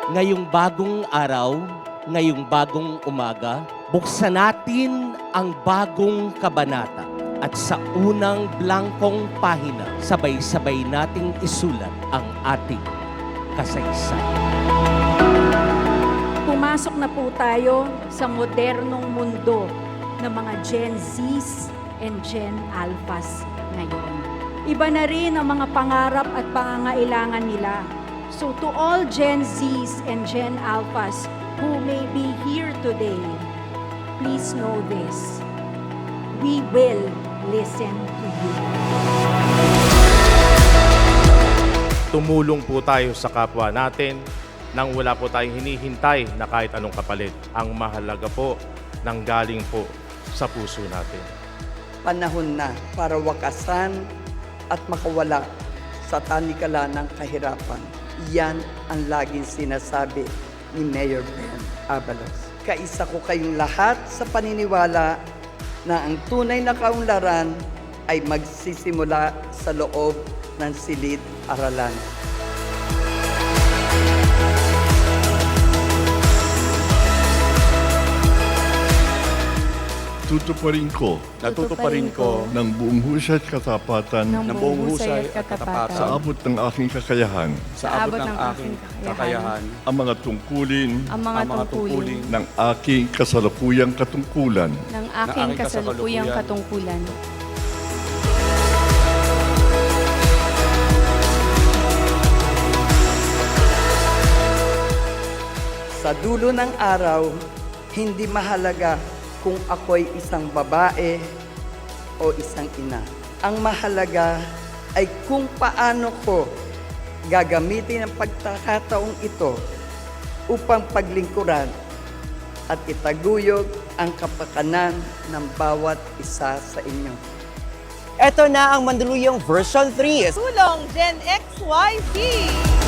Ngayong bagong araw, ngayong bagong umaga, buksan natin ang bagong kabanata. At sa unang blankong pahina, sabay-sabay nating isulat ang ating kasaysayan. Pumasok na po tayo sa modernong mundo ng mga Gen Zs and Gen Alphas ngayon. Iba na rin ang mga pangarap at pangangailangan nila. So to all Gen Zs and Gen Alphas who may be here today, please know this. We will listen to you. Tumulong po tayo sa kapwa natin nang wala po tayong hinihintay na kahit anong kapalit. Ang mahalaga po nang galing po sa puso natin. Panahon na para wakasan at makawala sa tanikala ng kahirapan. Yan ang laging sinasabi ni Mayor Ben Abalos. Kaisa ko kayong lahat sa paniniwala na ang tunay na kaunlaran ay magsisimula sa loob ng silid-aralan. Tutuparin ko Natutuparin ko ng buong husay at katapatan ng buong husay at katapatan sa abot ng aking kakayahan sa abot ng aking kakayahan ang mga tungkulin ang mga tungkulin ng aking kasalukuyang katungkulan ng aking kasalukuyang katungkulan Sa dulo ng araw, hindi mahalaga kung ako'y isang babae o isang ina. Ang mahalaga ay kung paano ko gagamitin ang pagkakataong ito upang paglingkuran at itaguyod ang kapakanan ng bawat isa sa inyo. Ito na ang Mandaluyong version 3. Tulong Gen XYZ!